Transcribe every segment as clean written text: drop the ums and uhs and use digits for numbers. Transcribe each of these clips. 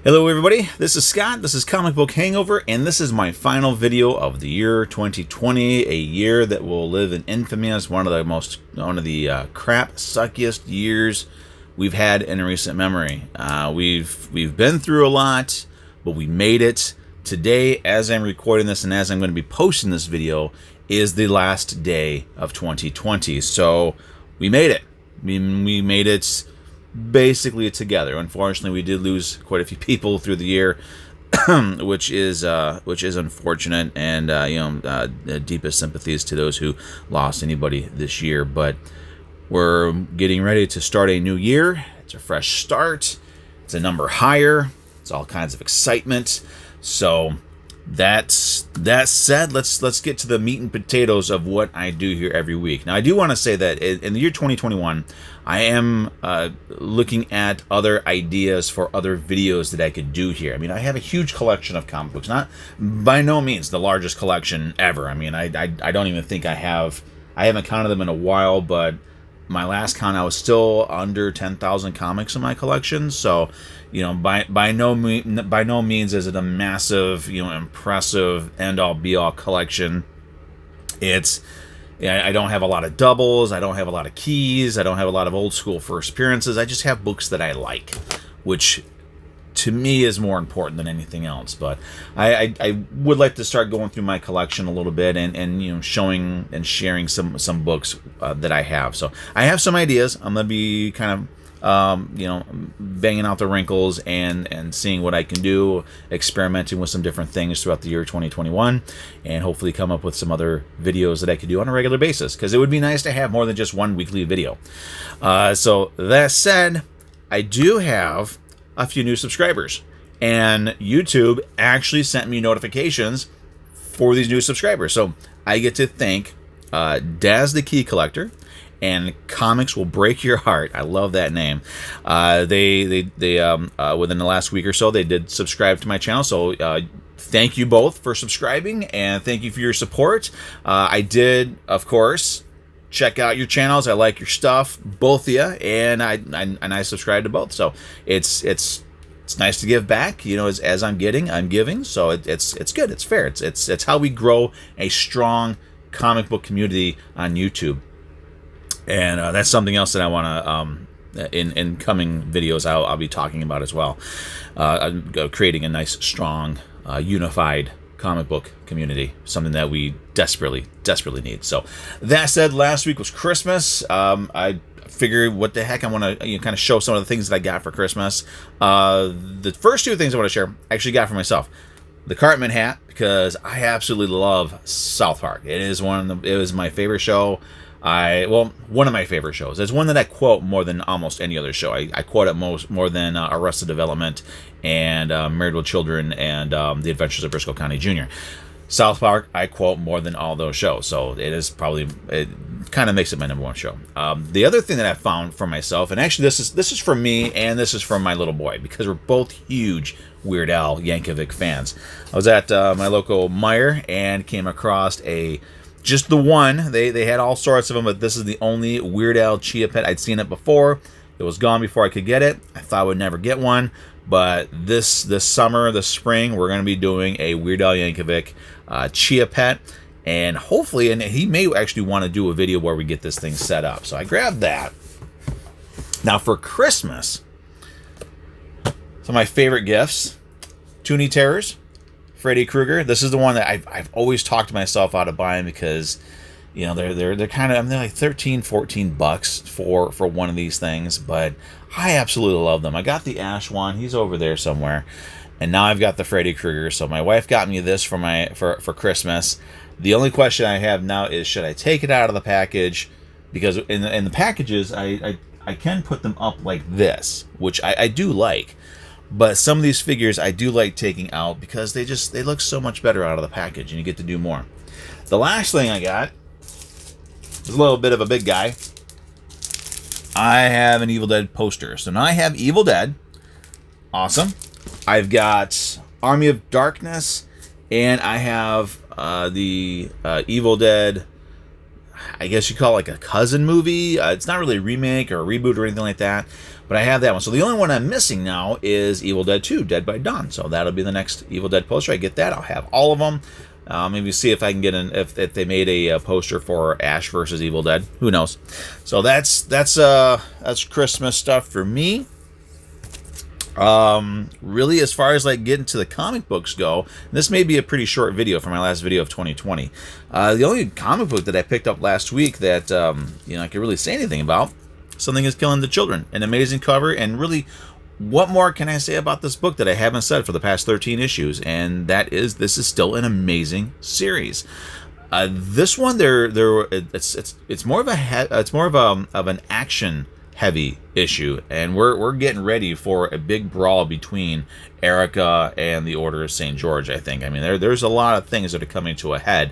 Hello everybody, this is Scott, this is Comic Book Hangover, and this is my final video of the year 2020, a year that will live in infamy as one of the crap suckiest years we've had in recent memory. We've been through a lot, but we made it. Today, as I'm recording this and as I'm going to be posting this video, is the last day of 2020. So we made it. We made it basically together. Unfortunately, we did lose quite a few people through the year, which is unfortunate, and deepest sympathies to those who lost anybody this year. But we're getting ready to start a new year. It's a fresh start. It's a number higher. It's all kinds of excitement. So that said, let's get to the meat and potatoes of what I do here every week. Now, I do want to say that in the year 2021, I am looking at other ideas for other videos that I could do here. I mean, I have a huge collection of comic books, not by no means the largest collection ever. I mean, I don't even think I haven't counted them in a while, but my last count, I was still under 10,000 comics in my collection. So, you know, by no means is it a massive, impressive end-all be-all collection. I don't have a lot of doubles. I don't have a lot of keys. I don't have a lot of old school first appearances. I just have books that I like, which to me is more important than anything else. But I would like to start going through my collection a little bit and showing and sharing some books that I have. So I have some ideas. I'm gonna be kind of banging out the wrinkles and seeing what I can do, experimenting with some different things throughout the year 2021, and hopefully come up with some other videos that I could do on a regular basis, because it would be nice to have more than just one weekly video. So that said, I do have a few new subscribers, and YouTube actually sent me notifications for these new subscribers. So I get to thank Daz The Key Collector and Comics Will Break Your Heart. I love that name. They within the last week or so, they did subscribe to my channel. So thank you both for subscribing, and thank you for your support. I did, of course, check out your channels. I like your stuff, both of you, and I subscribe to both. So it's nice to give back. As I'm giving. So it's good. It's fair. It's how we grow a strong comic book community on YouTube. And that's something else that I want to, in coming videos, I'll be talking about as well. Creating a nice, strong, unified comic book community, something that we desperately need. So that said, last week was Christmas. I figured, what the heck, I want to kind of show some of the things that I got for Christmas. The first two things I want to share, I actually got for myself. The Cartman hat, because I absolutely love South Park. It was my favorite show. One of my favorite shows. It's one that I quote more than almost any other show. I quote it more than Arrested Development and Married with Children and The Adventures of Briscoe County Jr. South Park, I quote more than all those shows. So it kind of makes it my number one show. The other thing that I found for myself, and actually this is for me and this is from my little boy, because we're both huge Weird Al Yankovic fans. I was at my local Meijer and came across just the one. They had all sorts of them, but this is the only Weird Al Chia Pet. I'd seen it before. It was gone before I could get it. I thought I would never get one, but this summer, this spring, we're going to be doing a Weird Al Yankovic Chia Pet, and hopefully, and he may actually want to do a video where we get this thing set up. So I grabbed that. Now for Christmas, some of my favorite gifts: Toonie Terrors, Freddy Krueger. This is the one that I've always talked myself out of buying, because they're kind of, they're like $13-14 for one of these things, but I absolutely love them. I got the Ash one, he's over there somewhere, and now I've got the Freddy Krueger. So my wife got me this for Christmas. The only question I have now is, should I take it out of the package? Because in the packages, I can put them up like this, which I do like. But some of these figures I do like taking out, because they look so much better out of the package, and you get to do more. The last thing I got is a little bit of a big guy. I have an Evil Dead poster. So now I have Evil Dead. Awesome. I've got Army of Darkness, and I have the Evil Dead, I guess you call it like a cousin movie. It's not really a remake or a reboot or anything like that, But I have that one. So the only one I'm missing now is Evil Dead 2, Dead by Dawn. So that'll be the next Evil Dead poster. I get that. I'll have all of them. Maybe see if I can get if they made a poster for Ash versus Evil Dead. Who knows? So that's Christmas stuff for me. Really, as far as like getting to the comic books go, this may be a pretty short video for my last video of 2020. The only comic book that I picked up last week that I could really say anything about, Something is Killing the Children. An amazing cover, and really, what more can I say about this book that I haven't said for the past 13 issues? And that is, this is still an amazing series. This one, it's more of an action heavy issue, and we're getting ready for a big brawl between Erica and the Order of St. George. I think. I mean, there's a lot of things that are coming to a head,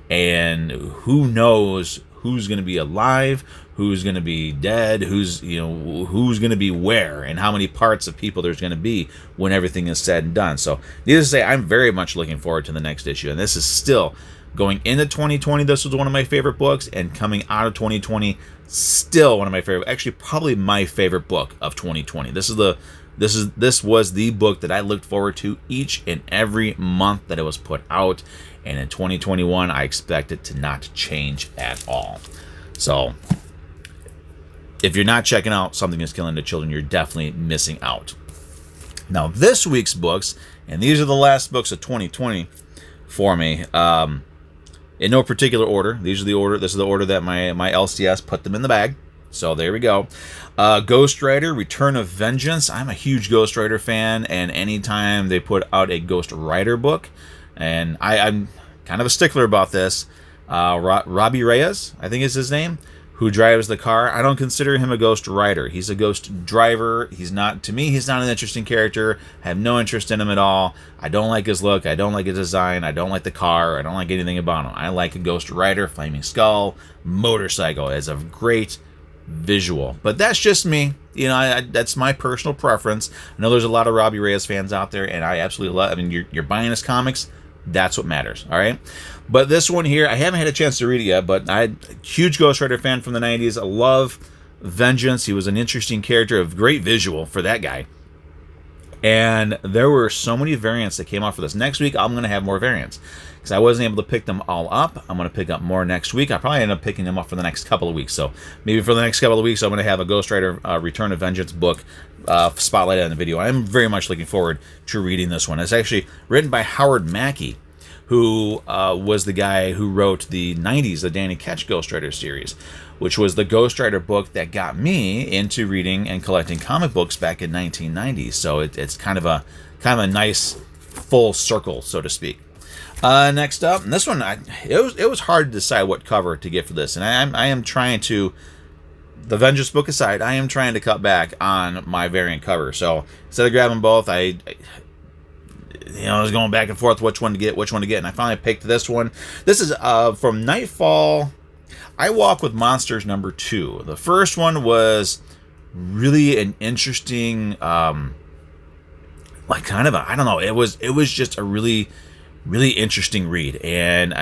and who knows who's going to be alive, who's going to be dead, who's going to be where, and how many parts of people there's going to be when everything is said and done. So, needless to say, I'm very much looking forward to the next issue, and this is still going into 2020. This was one of my favorite books, and coming out of 2020, still one of my favorite. Actually, probably my favorite book of 2020. This was the book that I looked forward to each and every month that it was put out, and in 2021, I expect it to not change at all. So, if you're not checking out Something is Killing the Children, you're definitely missing out. Now, this week's books, and these are the last books of 2020 for me. In no particular order. This is the order that my LCS put them in the bag. So there we go. Ghost Rider, Return of Vengeance. I'm a huge Ghost Rider fan, and anytime they put out a Ghost Rider book, and I'm kind of a stickler about this, Robbie Reyes, I think is his name, who drives the car. I don't consider him a Ghost Rider. He's a Ghost Driver. To me, he's not an interesting character. I have no interest in him at all. I don't like his look. I don't like his design. I don't like the car. I don't like anything about him. I like a Ghost Rider, Flaming Skull, motorcycle. It's a great visual. But that's just me. That's my personal preference. I know there's a lot of Robbie Reyes fans out there, and I absolutely love. I mean, you're buying his comics. That's what matters, all right? But this one here, I haven't had a chance to read it yet, but I'm a huge Ghost Rider fan from the 90s. I love Vengeance. He was an interesting character, a great visual for that guy. And there were so many variants that came out for this. Next week, I'm going to have more variants, because I wasn't able to pick them all up. I'm going to pick up more next week. I'll probably end up picking them up for the next couple of weeks. So maybe for the next couple of weeks, I'm going to have a Ghost Rider Return of Vengeance book spotlighted in the video. I'm very much looking forward to reading this one. It's actually written by Howard Mackey, who was the guy who wrote the 90s, the Danny Ketch Ghost Rider series, which was the Ghost Rider book that got me into reading and collecting comic books back in 1990. So it's kind of a nice full circle, so to speak. Next up, and this one, it was hard to decide what cover to get for this, and I am trying to, the Vengeance book aside, I am trying to cut back on my variant cover. So instead of grabbing both, I was going back and forth which one to get, and I finally picked this one. This is from Nightfall, I Walk with Monsters #2. The first one was really an interesting, I don't know, it was just a really, really interesting read, and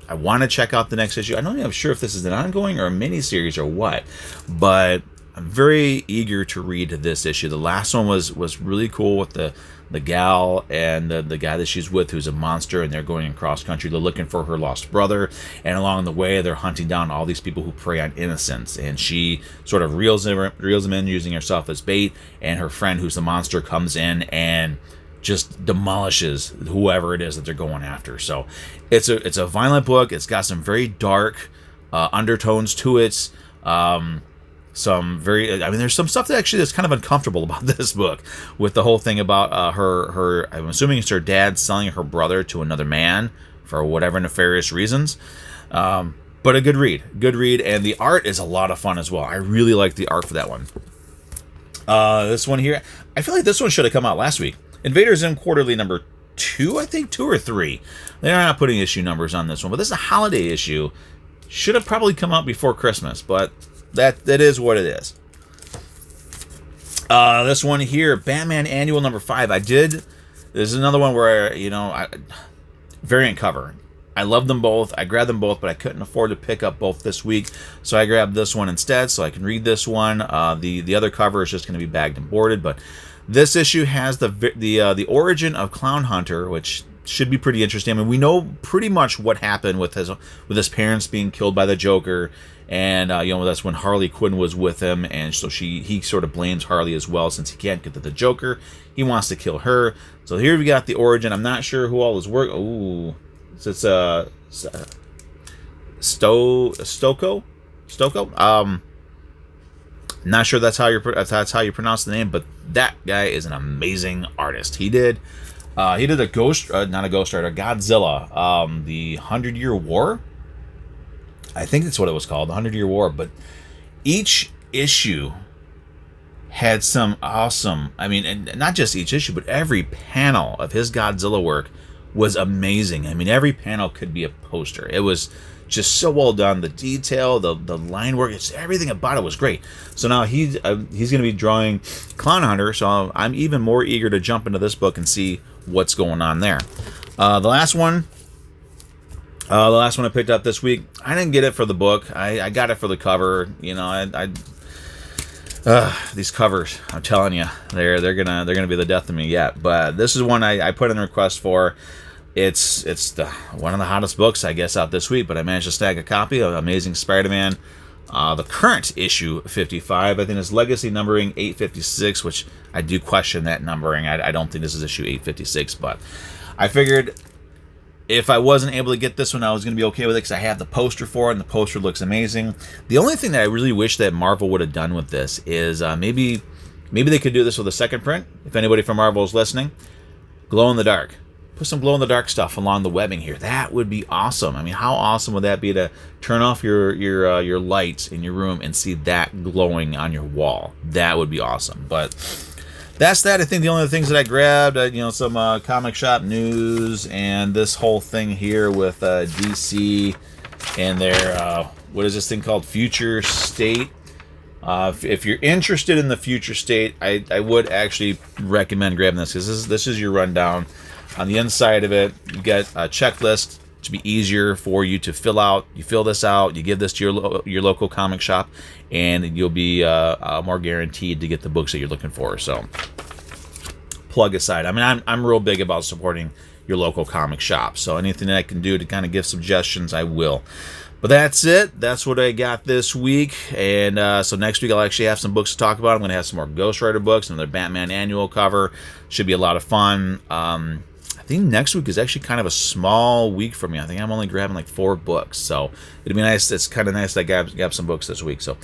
I want to check out the next issue. I don't even sure if this is an ongoing or a mini series or what, but I'm very eager to read this issue. The last one was really cool with the gal and the guy that she's with, who's a monster, and they're going across country. They're looking for her lost brother, and along the way, they're hunting down all these people who prey on innocents. And she sort of reels them in using herself as bait, and her friend, who's the monster, comes in and just demolishes whoever it is that they're going after. So it's a violent book. It's got some very dark undertones to it. There's some stuff that actually is kind of uncomfortable about this book, with the whole thing about her, I'm assuming it's her dad selling her brother to another man for whatever nefarious reasons. But a good read, and the art is a lot of fun as well. I really like the art for that one. This one here, I feel like this one should have come out last week. Invader Zim Quarterly #2, I think, 2 or 3. They're not putting issue numbers on this one, but this is a holiday issue. Should have probably come out before Christmas, but that is what it is. This one here, Batman Annual #5. This is another one where, variant cover. I love them both. I grabbed them both, but I couldn't afford to pick up both this week, so I grabbed this one instead so I can read this one. The other cover is just going to be bagged and boarded, but this issue has the origin of Clown Hunter, which should be pretty interesting. I mean, we know pretty much what happened with his parents being killed by the Joker, and that's when Harley Quinn was with him, and so he sort of blames Harley as well since he can't get to the Joker. He wants to kill her. So here we got the origin. I'm not sure who all is work. Ooh. So it's Stoko. Not sure that's how you pronounce the name, but that guy is an amazing artist. He did a Godzilla, the 100-Year War. I think that's what it was called, the 100-Year War. But each issue had some awesome. I mean, and not just each issue, but every panel of his Godzilla work was amazing. I mean, every panel could be a poster. It was just so well done. The detail, the line work, everything about it was great. So now he's going to be drawing Clown Hunter, so I'm even more eager to jump into this book and see what's going on there. The last one I picked up this week, I didn't get it for the book. I got it for the cover. These covers, I'm telling you, they're gonna be the death of me yet. But this is one I put in a request for. It's one of the hottest books, I guess, out this week, but I managed to snag a copy of Amazing Spider-Man, the current issue 55. I think it's legacy numbering 856, which I do question that numbering. I don't think this is issue 856, but I figured if I wasn't able to get this one, I was going to be okay with it because I have the poster for it, and the poster looks amazing. The only thing that I really wish that Marvel would have done with this is maybe they could do this with a second print. If anybody from Marvel is listening, glow in the dark. Put some glow-in-the-dark stuff along the webbing here. That would be awesome. I mean, how awesome would that be to turn off your lights in your room and see that glowing on your wall? That would be awesome. But that's that. I think the only things that I grabbed, some comic shop news and this whole thing here with DC and their, what is this thing called? Future State. If you're interested in the Future State, I would actually recommend grabbing this because this is your rundown. On the inside of it, you get a checklist to be easier for you to fill out. You fill this out, you give this to your local comic shop, and you'll be more guaranteed to get the books that you're looking for. So, plug aside. I mean, I'm real big about supporting your local comic shop. So anything that I can do to kind of give suggestions, I will. But that's it. That's what I got this week. And so next week I'll actually have some books to talk about. I'm going to have some more Ghost Rider books, another Batman annual cover. Should be a lot of fun. I think next week is actually kind of a small week for me. I think I'm only grabbing like 4 books. So it'd be nice. It's kind of nice that I grab some books this week. So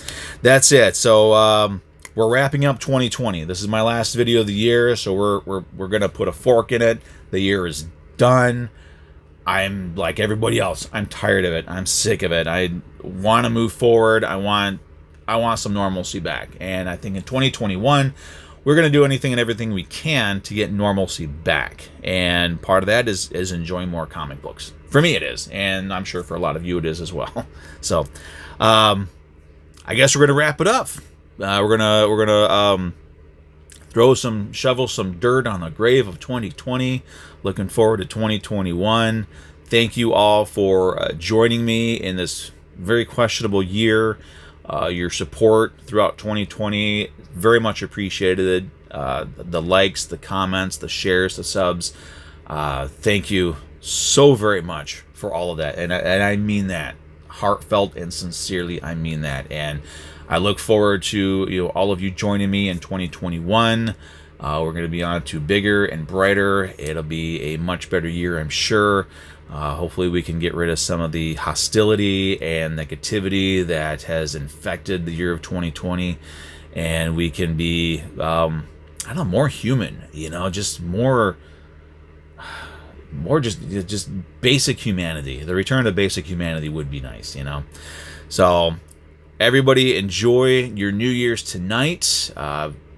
that's it. So we're wrapping up 2020. This is my last video of the year. So we're going to put a fork in it. The year is done. I'm like everybody else. I'm tired of it. I'm sick of it. I want to move forward. I want some normalcy back. And I think in 2021, we're going to do anything and everything we can to get normalcy back. And part of that is enjoying more comic books. For me, it is. And I'm sure for a lot of you, it is as well. So, I guess we're going to wrap it up. We're gonna shovel some dirt on the grave of 2020. Looking forward to 2021. Thank you all for joining me in this very questionable year. Your support throughout 2020, very much appreciated. The likes, the comments, the shares, the subs. Thank you so very much for all of that. And I mean that. Heartfelt and sincerely, I mean that. And I look forward to all of you joining me in 2021. We're going to be on to bigger and brighter. It'll be a much better year, I'm sure. Hopefully we can get rid of some of the hostility and negativity that has infected the year of 2020, and we can be, more human, just more just basic humanity. The return to basic humanity would be nice, So everybody enjoy your New Year's tonight.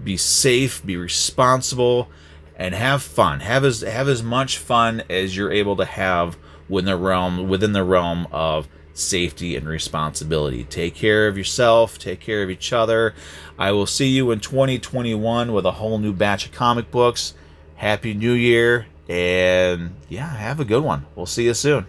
Be safe, be responsible, and have fun. Have as much fun as you're able to have within the realm of safety and responsibility. Take care of yourself, take care of each other. I will see you in 2021 with a whole new batch of comic books. Happy New Year, and yeah, have a good one. We'll see you soon.